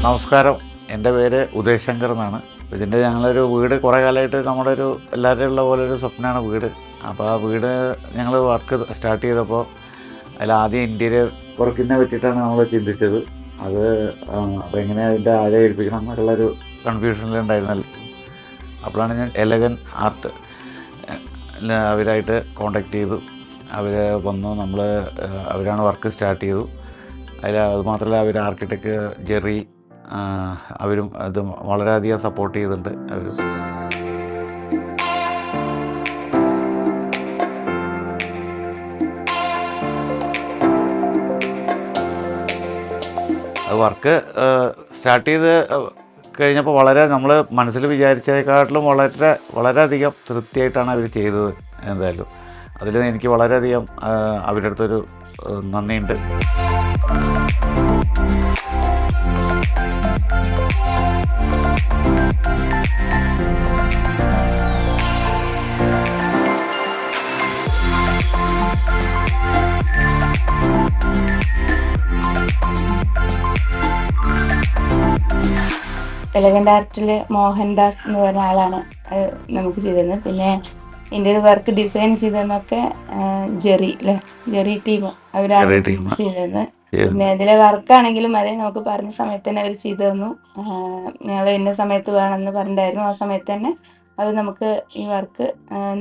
നമസ്കാരം, എൻ്റെ പേര് ഉദയ് ശങ്കർ എന്നാണ്. ഇതിൻ്റെ ഞങ്ങളൊരു വീട് കുറേ കാലമായിട്ട് നമ്മുടെ ഒരു എല്ലാവരും ഉള്ള പോലെ ഒരു സ്വപ്നമാണ് വീട്. അപ്പോൾ ആ വീട് ഞങ്ങൾ വർക്ക് സ്റ്റാർട്ട് ചെയ്തപ്പോൾ അതിലാദ്യം ഇൻറ്റീരിയർ വർക്കിനെ പറ്റിയിട്ടാണ് നമ്മൾ ചിന്തിച്ചത്. അപ്പോൾ എങ്ങനെ അതിൻ്റെ ആഴം ഏൽപ്പിക്കണം എന്നുള്ളൊരു കൺഫ്യൂഷനിലുണ്ടായിരുന്നല്ലോ. അപ്പോഴാണ് ഞാൻ എലഗൻ ആർട്ട് അവരായിട്ട് കോണ്ടാക്ട് ചെയ്തു. അവർ വന്നു, അവരാണ് വർക്ക് സ്റ്റാർട്ട് ചെയ്തു. അത് മാത്രമല്ല, അവർ ആർക്കിടെക്റ്റ് ജെറി അവരും അത് വളരെയധികം സപ്പോർട്ട് ചെയ്തിട്ടുണ്ട്. വർക്ക് സ്റ്റാർട്ട് ചെയ്ത് കഴിഞ്ഞപ്പോൾ നമ്മൾ മനസ്സിൽ വിചാരിച്ചതിനെക്കാട്ടിലും വളരെയധികം തൃപ്തിയായിട്ടാണ് അവർ ചെയ്തത്. എന്തായാലും അതിൽ എനിക്ക് വളരെയധികം അവരുടെ അടുത്തൊരു നന്ദിയുണ്ട്. എലഗൻ്റ് ആർട്ടിൽ മോഹൻദാസ് എന്ന് പറഞ്ഞ ആളാണ് നമുക്ക് ചെയ്തിരുന്നത്. പിന്നെ ഇന്ത്യയിൽ വർക്ക് ഡിസൈൻ ചെയ്തതെന്നൊക്കെ ജെറി ടീം അവരാണ് ചെയ്തത്. പിന്നെ ഇതിലെ വർക്കാണെങ്കിലും അതേ നമുക്ക് പറഞ്ഞ സമയത്ത് തന്നെ അവർ ചെയ്തു തന്നു. ഞങ്ങൾ ഇന്ന സമയത്ത് വേണമെന്ന് പറഞ്ഞിട്ടുണ്ടായിരുന്നു. ആ സമയത്ത് തന്നെ അത് നമുക്ക് ഈ വർക്ക്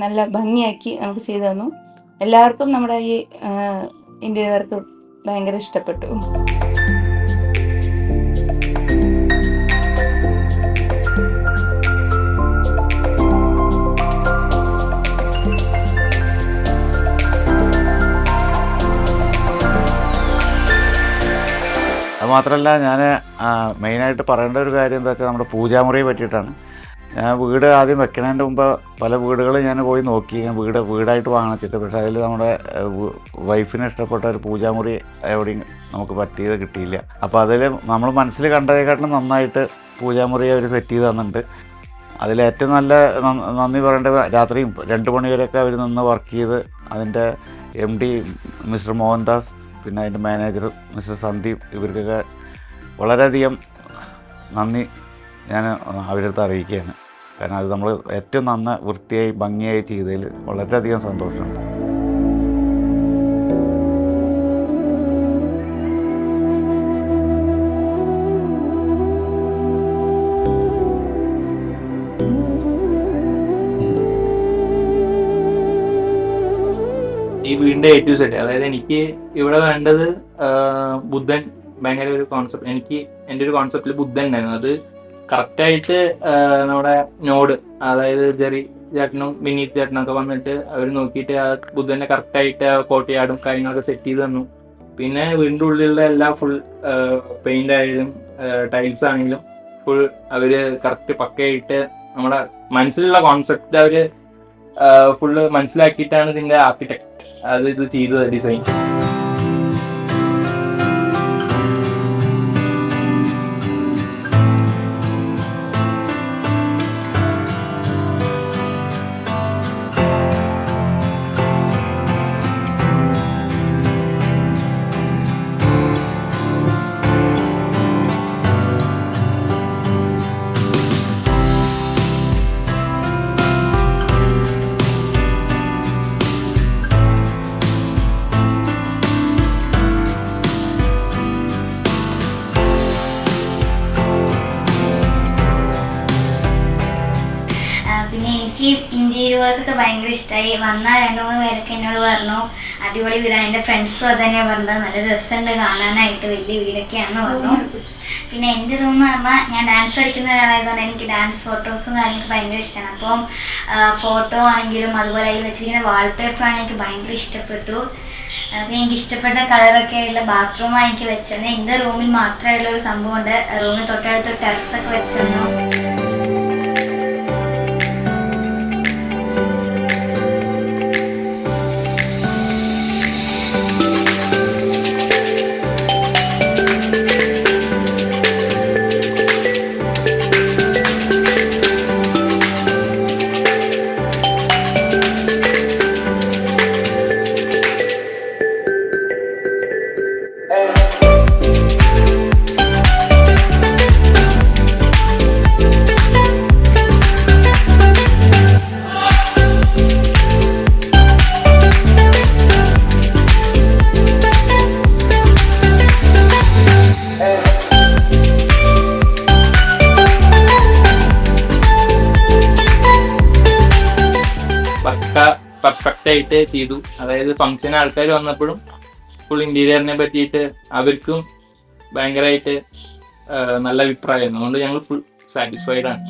നല്ല ഭംഗിയാക്കി നമുക്ക് ചെയ്തു തന്നു. എല്ലാവർക്കും നമ്മുടെ ഈ ഇന്ത്യൻ വർക്ക് ഭയങ്കര ഇഷ്ടപ്പെട്ടു. അതുമാത്രമല്ല, ഞാൻ മെയിനായിട്ട് പറയേണ്ട ഒരു കാര്യം എന്താ വെച്ചാൽ നമ്മുടെ പൂജാമുറിയെ പറ്റിയിട്ടാണ്. ഞാൻ വീട് ആദ്യം വെക്കണതിൻ്റെ മുമ്പ് പല വീടുകളും ഞാൻ പോയി നോക്കി, ഞാൻ വീടായിട്ട് വാങ്ങിച്ചിട്ട്. പക്ഷേ അതിൽ നമ്മുടെ വൈഫിന് ഇഷ്ടപ്പെട്ട ഒരു പൂജാമുറി എവിടെയും നമുക്ക് പറ്റിയത് കിട്ടിയില്ല. അപ്പോൾ അതിൽ നമ്മൾ മനസ്സിൽ കണ്ടതിനെക്കാട്ടിലും നന്നായിട്ട് പൂജാമുറി അവർ സെറ്റ് ചെയ്ത് തന്നിട്ടുണ്ട്. അതിലേറ്റവും നല്ല നന്ദി പറയേണ്ട, രാത്രിയും 2 മണി വരെയൊക്കെ അവർ നിന്ന് വർക്ക് ചെയ്ത് അതിൻ്റെ MD മിസ്റ്റർ മോഹൻദാസ്, പിന്നെ അതിൻ്റെ മാനേജർ മിസ്റ്റർ സന്ദീപ്, ഇവർക്കൊക്കെ വളരെയധികം നന്ദി ഞാൻ അവരുടെ അടുത്ത് അറിയിക്കുകയാണ്. കാരണം അത് നമ്മൾ ഏറ്റവും വൃത്തിയായി ഭംഗിയായി ചെയ്തതിൽ വളരെയധികം സന്തോഷമുണ്ട്. ഈ വീടിന്റെ A to Z, അതായത് എനിക്ക് ഇവിടെ വേണ്ടത് ബുദ്ധൻ, ഭയങ്കര ഒരു കോൺസെപ്റ്റ്. എൻ്റെ ഒരു കോൺസെപ്റ്റിൽ ബുദ്ധൻ ഉണ്ടായിരുന്നു. അത് കറക്റ്റായിട്ട് നമ്മുടെ നോഡ്, അതായത് ജെറി ചേട്ടനും വിനീത് ചേട്ടനും ഒക്കെ വന്നിട്ട് അവർ നോക്കിയിട്ട് ആ ബുദ്ധനെ കറക്റ്റായിട്ട് കോട്ടയാടും കാര്യങ്ങളൊക്കെ സെറ്റ് ചെയ്ത് തന്നു. പിന്നെ വീടിൻ്റെ ഉള്ളിലുള്ള എല്ലാ ഫുൾ പെയിന്റ് ആയാലും ടൈൽസ് ആണെങ്കിലും ഫുൾ അവര് കറക്റ്റ് പക്കയായിട്ട് നമ്മുടെ മനസ്സിലുള്ള കോൺസെപ്റ്റ് അവര് ഫുള്ള് മനസ്സിലാക്കിയിട്ടാണ് ഇതിന്റെ ആർക്കിടെക്ട് ഇത് ചെയ്തത്, ഡിസൈൻ. പിന്നെ എനിക്ക് ഇന്റീരിയർ വർക്കൊക്കെ ഭയങ്കര ഇഷ്ടമായി. വന്ന 2-3 പേരൊക്കെ എന്നോട് പറഞ്ഞു അടിപൊളി വീടാണ്. എൻ്റെ ഫ്രണ്ട്സും അത് തന്നെയാണ് പറഞ്ഞത്, നല്ല രസമുണ്ട് കാണാനായിട്ട്, വലിയ വീടൊക്കെയാണെന്ന് പറഞ്ഞു. പിന്നെ എൻ്റെ റൂം എന്ന് പറഞ്ഞാൽ, ഞാൻ ഡാൻസ് കളിക്കുന്ന ഒരാളായതുകൊണ്ട് എനിക്ക് ഡാൻസ് ഫോട്ടോസും കാര്യങ്ങളൊക്കെ ഭയങ്കര ഇഷ്ടമാണ്. അപ്പം ഫോട്ടോ ആണെങ്കിലും അതുപോലെ അതിൽ വെച്ചിരിക്കുന്ന വാൾപേപ്പറാണ് എനിക്ക് ഭയങ്കര ഇഷ്ടപ്പെട്ടു. പിന്നെ എനിക്ക് ഇഷ്ടപ്പെട്ട കളറൊക്കെ ഉള്ള ബാത്റൂമാണ് എനിക്ക് വെച്ചത്. എൻ്റെ റൂമിൽ മാത്രമായുള്ള ഒരു സംഭവമുണ്ട്, റൂമിൽ തൊട്ടടുത്ത് ടെറസൊക്കെ വെച്ചിരുന്നു. പക്ക പെർഫെക്റ്റ് ആയിട്ട് ചെയ്തു. അതായത് ഫംഗ്ഷൻ ആൾക്കാർ വന്നപ്പോഴും ഫുൾ ഇന്റീരിയറിനെ പറ്റിയിട്ട് അവർക്കും ഭയങ്കരമായിട്ട് നല്ല അഭിപ്രായമായിരുന്നു. അതുകൊണ്ട് ഞങ്ങൾ ഫുൾ സാറ്റിസ്ഫൈഡ് ആണ്.